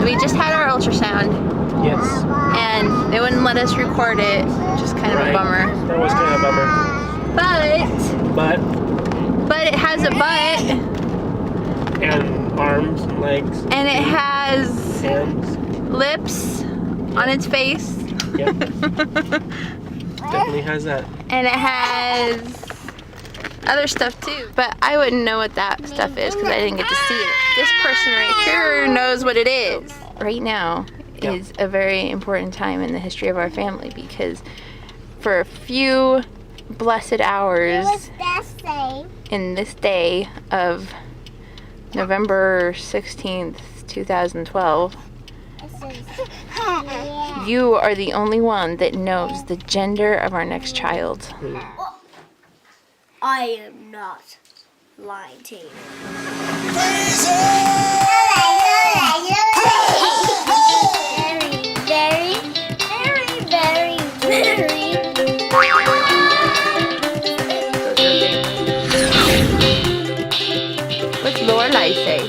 So we just had our ultrasound. Yes. And they wouldn't let us record it, which is kind of a bummer. That was kind of a bummer. But it has a butt. And arms and legs. And it has hands. Lips on its face. Yep. Definitely has that. And it has other stuff too. But I wouldn't know what that stuff is because I didn't get to see it. This person right here knows what it is. Right now is a very important time in the history of our family because for a few blessed hours in this day of November 16th, 2012, you are the only one that knows the gender of our next child. I am not lying to you. Very, very, very, very, very. What's Lorelai say?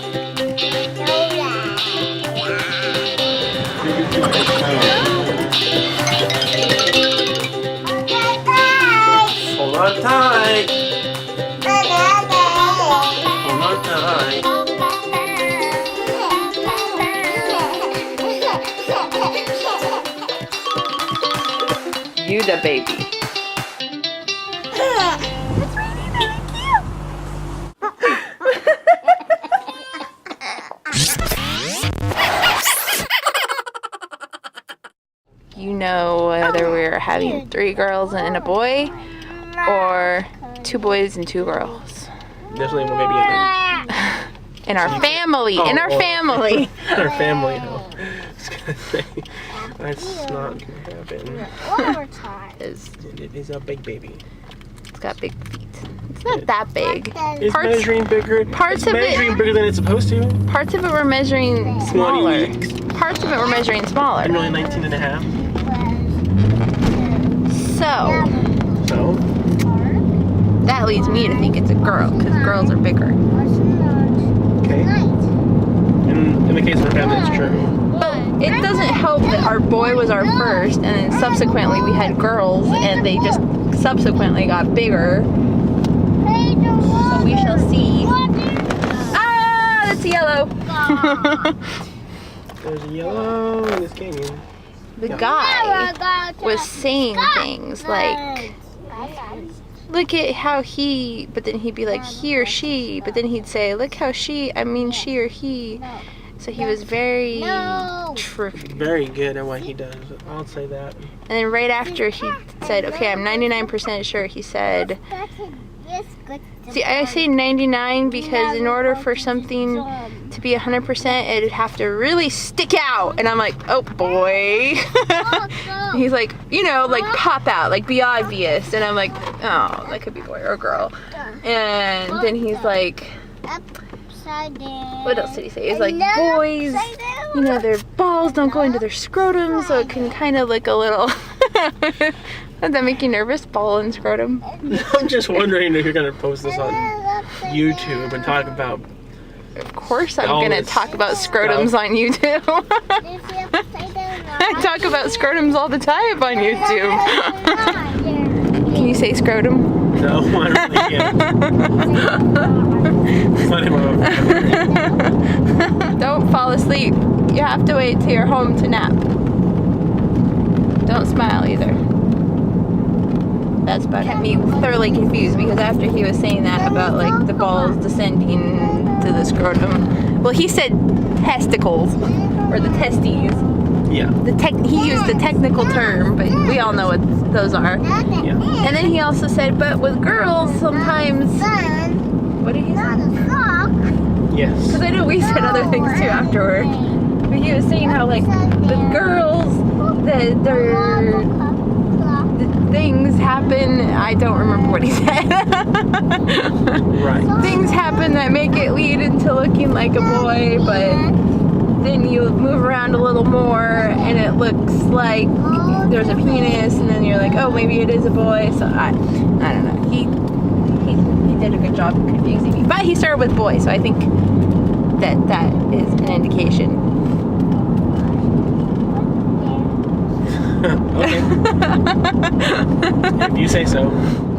Hold on tight. Hold on tight. You the baby. You know whether we're having 3 girls and a boy or 2 boys and 2 girls. Definitely one baby in there. In our family. In our family. In our family, no. I was gonna say, that's not gonna happen. It is a big baby. It's got big feet. It's not that big. It's measuring bigger. Parts of measuring bigger than it's supposed to. Parts of it were measuring smaller. Parts of it were measuring smaller. I'm only 19 and a half. So that leads me to think it's a girl because girls are bigger. Okay. In the case of our family, it's true. But it doesn't help that our boy was our first, and then subsequently we had girls, and they just subsequently got bigger. So we shall see. Ah, that's yellow. There's a yellow in this canyon. The guy was saying things like, look at how he, but then he'd be like, he or she, but then he'd say, look how she or he. So he was very very good at what he does. I'll say that. And then right after he said, okay, I'm 99% sure, he said, see, I say 99 because in order for something to be 100%, it'd have to really stick out. And I'm like, oh boy. He's like, you know, like pop out, like be obvious. And I'm like, oh, that could be boy or girl. And then he's like, what else did he say? He's like, boys, you know, their balls don't go into their scrotum, so it can kind of look a little. Does that make you nervous? Ball and scrotum? I'm just wondering if you're going to post this on YouTube and talk about. Of course I'm going to talk about scrotums on YouTube. I talk about scrotums all the time on YouTube. Can you say scrotum? No, I don't really can't. Don't fall asleep. You have to wait till you're home to nap. Don't smile either. That's about me thoroughly confused because after he was saying that about like the balls descending to the scrotum, well, he said testicles or the testes. Yeah. He used the technical term, but we all know what those are. Yeah. And then he also said, but with girls sometimes. What did he say? Yes. Because I know we said other things too afterward. But he was saying how like with girls that the things happen. I don't remember what he said. Right. Things happen that make it lead into looking like a boy, but then you move around a little more and it looks like there's a penis, and then you're like, oh, maybe it is a boy. So I don't know. He did a good job of confusing me. But he started with boy, so I think that is an indication. Okay. If you say so.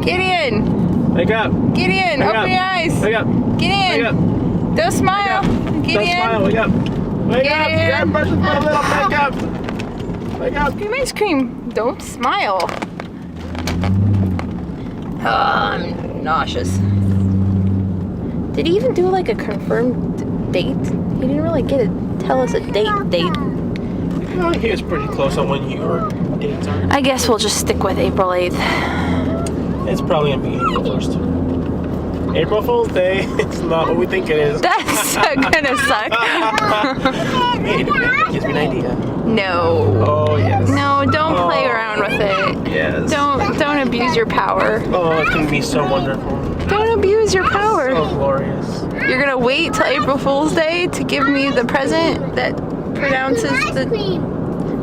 Gideon! Wake up. Gideon, Wake open up. your eyes! Wake up. Gideon! Wake up. Don't smile! Gideon! Don't smile. Wake up. Wake up. You gotta brush with my little. Wake up. Wake up. Cream ice cream! Don't smile! Oh, I'm nauseous. Did he even do like a confirmed date? He didn't really tell us a date. Well, he was pretty close on when your dates are. I guess we'll just stick with April 8th. It's probably gonna be April 1st. April Fool's Day. It's not what we think it is. That's gonna suck. Hey, it gives me an idea. No. Oh yes. No, don't play around with it. Yes. Don't abuse your power. Oh, it can be so wonderful. Don't abuse your power. So glorious. You're gonna wait till April Fool's Day to give me the present that pronounces the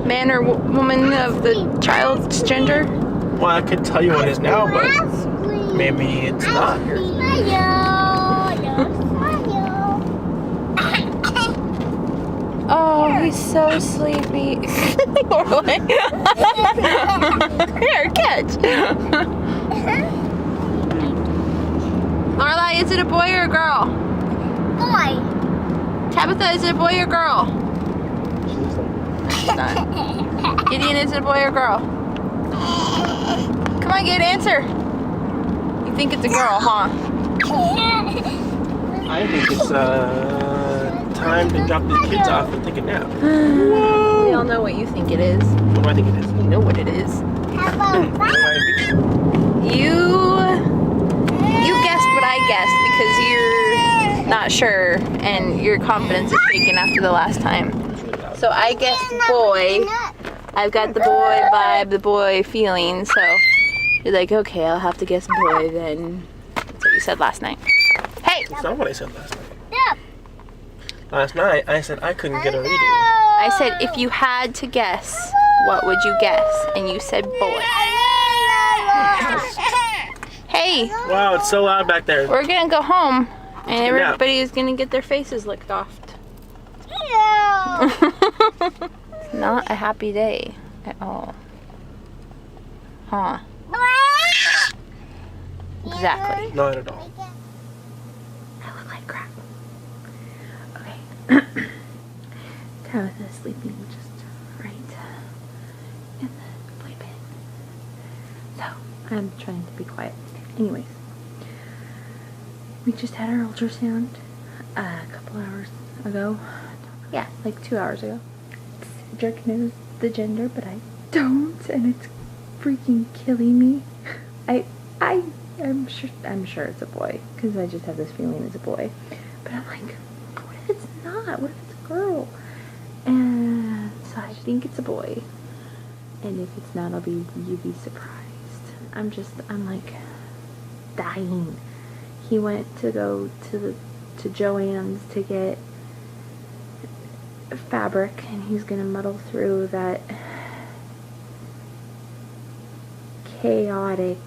man or woman of the child's gender? Well, I could tell you what it is now, but maybe it's not. Oh, he's so sleepy. Here, catch. Lorelai, is it a boy or a girl? Boy. Tabitha, is it a boy or girl? It's not. Gideon, is it a boy or girl? Come on, Gideon, answer. You think it's a girl, huh? I think it's time to drop the kids off and take a nap. We all know what you think it is. What do I think it is? You know what it is. What do I think? You guessed what I guessed because you're not sure and your confidence is shaken after the last time. So I guessed boy. I've got the boy vibe, the boy feeling, so you're like, okay, I'll have to guess boy then. That's what you said last night. Hey! That's not what I said last night. Yeah. Last night, I said I couldn't get a reading. I said, if you had to guess, what would you guess? And you said boy. Hey! Wow, it's so loud back there. We're gonna go home and Yeah. everybody is gonna get their faces licked off. It's not a happy day at all. Huh? Exactly. Not at all. I look like crap. Okay. Tabitha's sleeping just right in the playpen. So, I'm trying to be quiet. Anyways. We just had our ultrasound a couple hours ago. Yeah, like 2 hours ago. Jerk knows the gender, but I don't, and it's freaking killing me. I'm sure it's a boy, because I just have this feeling it's a boy. But I'm like, what if it's not? What if it's a girl? And so I think it's a boy. And if it's not, you'd be surprised. I'm like dying. He went to go to Joann's to get fabric, and he's gonna muddle through that chaotic,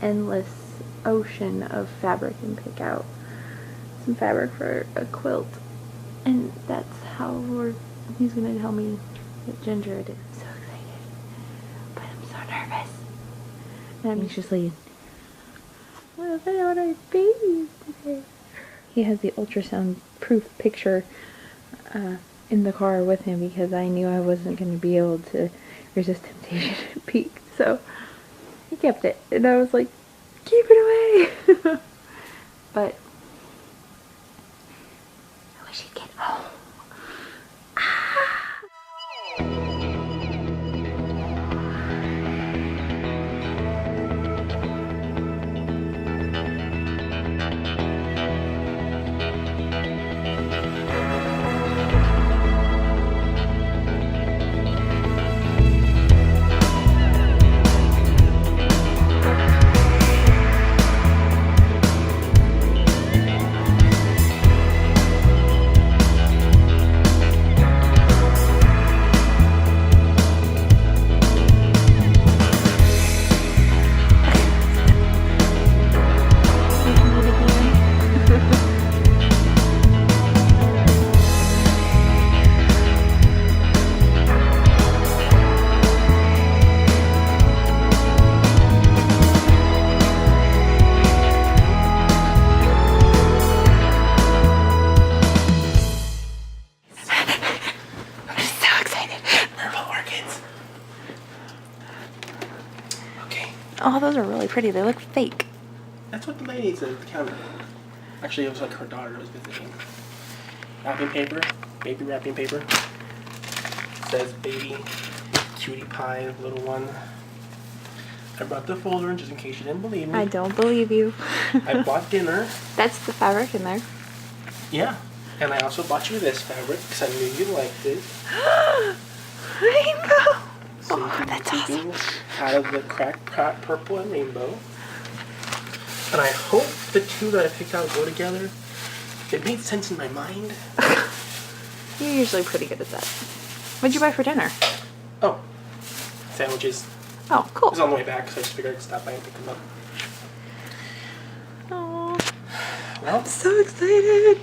endless ocean of fabric and pick out some fabric for a quilt, and that's how he's gonna tell me what gender it is. I'm so excited, but I'm so nervous, and I'm anxiously I don't want our babies today. He has the ultrasound proof picture in the car with him because I knew I wasn't going to be able to resist temptation and peek. So he kept it. And I was like, keep it away. But I wish he'd get home. Oh, those are really pretty. They look fake. That's what the lady said at the counter. Actually, it was like her daughter was visiting. Wrapping paper, baby wrapping paper. It says baby cutie pie, little one. I brought the folder just in case you didn't believe me. I don't believe you. I bought dinner. That's the fabric in there. Yeah. And I also bought you this fabric because I knew you liked it. Rainbow! So you can that's be taking out of the cracked purple and rainbow. And I hope the two that I picked out go together. It made sense in my mind. You're usually pretty good at that. What'd you buy for dinner? Oh, sandwiches. Oh, cool. It was on the way back, so I just figured I'd stop by and pick them up. Oh, Well, I'm so excited. Okay.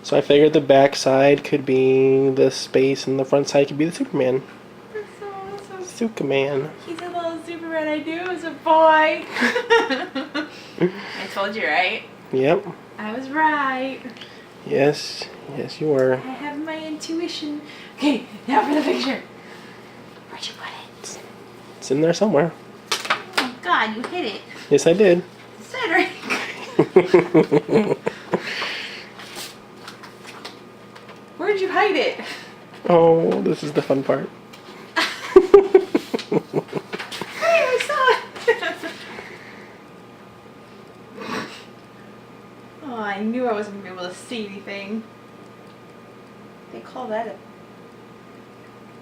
so I figured the back side could be the space and the front side could be the Superman. That's so awesome. Superman. He's a little Superman. I knew it was a boy. I told you, right? Yep. I was right. Yes. Yes, you were. I have my intuition. Okay, now for the picture. Where'd you put it? It's in there somewhere. Oh God, you hit it. Yes, I did. Cedric. Where'd you hide it? Oh, this is the fun part. Hey, I saw it. Oh, I knew I wasn't gonna be able to see anything. They call that a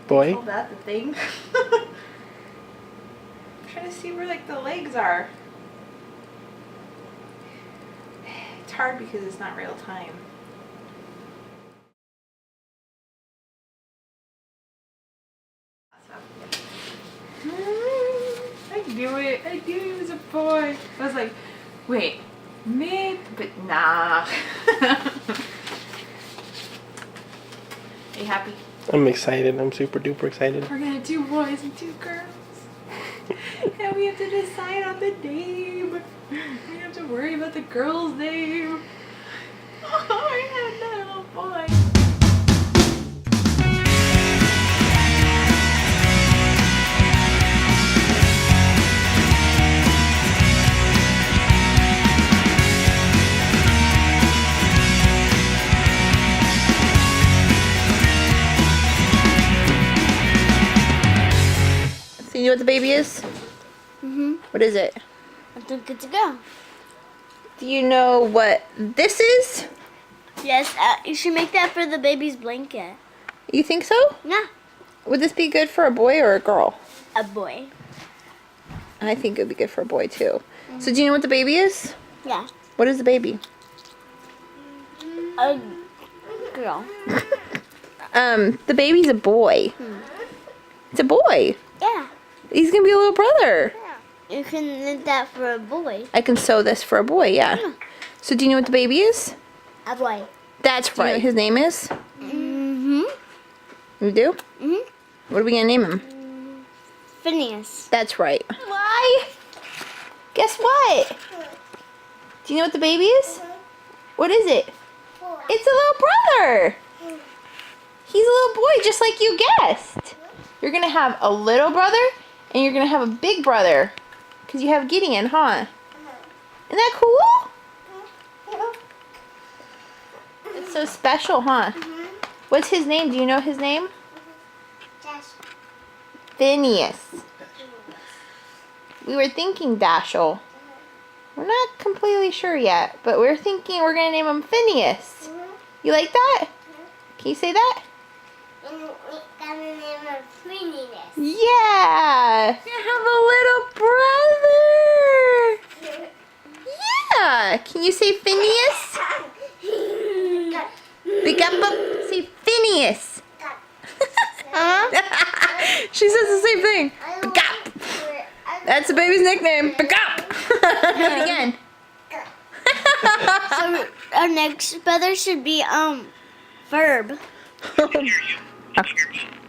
Boy. call that the thing. I'm trying to see where like the legs are. It's hard because it's not real time. I knew it. I knew he was a boy. I was like, wait, maybe, but nah. Are you happy? I'm excited. I'm super duper excited. We're gonna do boys and 2 girls. And we have to decide on the name. We have to worry about the girl's name. Oh, I had that little boy. So you know what the baby is? Mm-hmm. What is it? I think good to go. Do you know what this is? Yes, you should make that for the baby's blanket. You think so? Yeah, Would this be good for a boy or a girl? a boy. I think it would be good for a boy too. So do you know what the baby is? Yeah, What is the baby? a girl. The baby's a boy. It's a boy. Yeah, He's gonna be a little brother. you can make that for a boy. I can sew this for a boy, yeah. So do you know what the baby is? A boy. That's right. Do you know what his name is? Mm-hmm. You do? Mm-hmm. What are we gonna name him? Phineas. That's right. Why? Guess what? Do you know what the baby is? What is it? It's a little brother. He's a little boy, just like you guessed. You're gonna have a little brother, and you're gonna have a big brother, because you have Gideon, huh? Isn't that cool? It's so special, huh? What's his name? Do you know his name? Phineas. We were thinking Dashiell. We're not completely sure yet, but we're thinking we're gonna name him Phineas. You like that? Can you say that? Yeah! You have a little brother! Yeah! Can you say Phineas? Big up, say Phineas! She says the same thing. Big up! That's the baby's nickname. Big up! Do it again. So our next feather should be verb.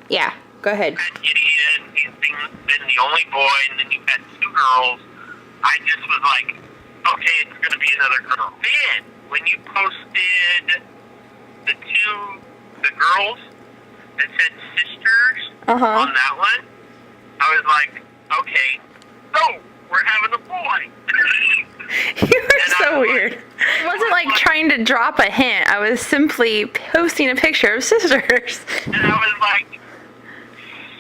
Yeah, go ahead. Had Gideon, he's been the only boy, and then you had 2 girls. I just was like, okay, it's gonna be another girl. Then, when you posted the girls that said sisters on that one, I was like, okay, so we're having a boy. You were so weird. I wasn't like trying to drop a hint. I was simply posting a picture of sisters. And I was like,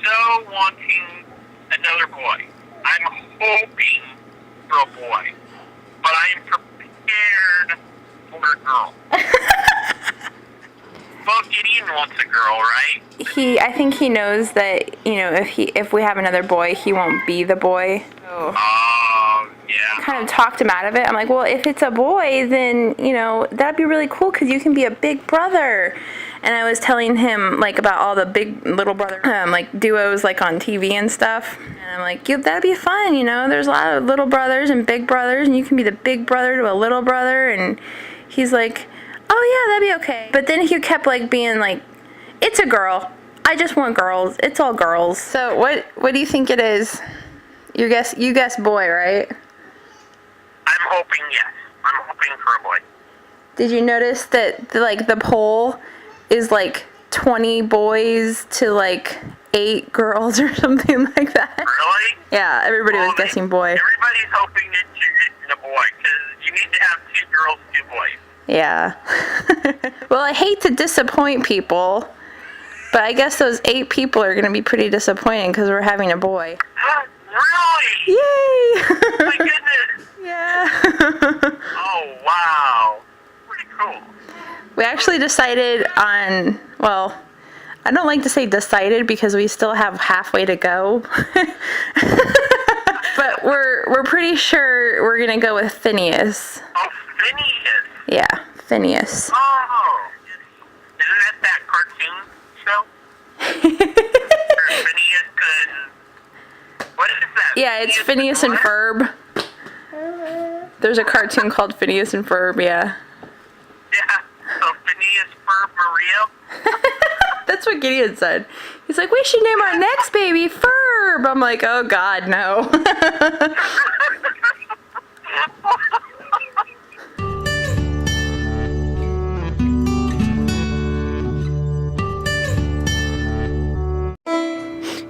so wanting another boy. I'm hoping for a boy, but I'm prepared for a girl. Well, Gideon wants a girl, right? I think he knows that, you know, if we have another boy, he won't be the boy. Oh, yeah. Kind of talked him out of it. I'm like, well, if it's a boy, then, you know, that'd be really cool because you can be a big brother. And I was telling him, like, about all the big little brother, like, duos, like, on TV and stuff. And I'm like, yeah, that'd be fun, you know. There's a lot of little brothers and big brothers, and you can be the big brother to a little brother. And he's like, oh, yeah, that'd be okay. But then he kept, like, being like, it's a girl. I just want girls. It's all girls. So what do you think it is? You guess boy, right? I'm hoping yes. I'm hoping for a boy. Did you notice that the poll is like 20 boys to like 8 girls or something like that? Really? Yeah, everybody was guessing boy. Everybody's hoping that you're getting a boy because you need to have 2 girls, 2 boys. Yeah. Well, I hate to disappoint people, but I guess those 8 people are going to be pretty disappointing because we're having a boy. Really? Yay! My goodness. Yeah. Oh, wow. Pretty cool. We actually decided on, well, I don't like to say decided because we still have halfway to go. But we're pretty sure we're going to go with Phineas. Oh, Phineas. Yeah, Phineas. Oh. Isn't that cartoon show? Or Phineas and... What is that? Yeah, it's Phineas and Ferb. There's a cartoon called Phineas and Ferb, yeah. Yeah, so Phineas, Ferb, Murillo. That's what Gideon said. He's like, we should name our next baby Ferb. I'm like, oh God, no.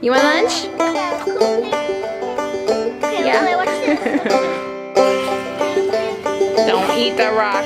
You want lunch? Yeah. Don't eat the rock.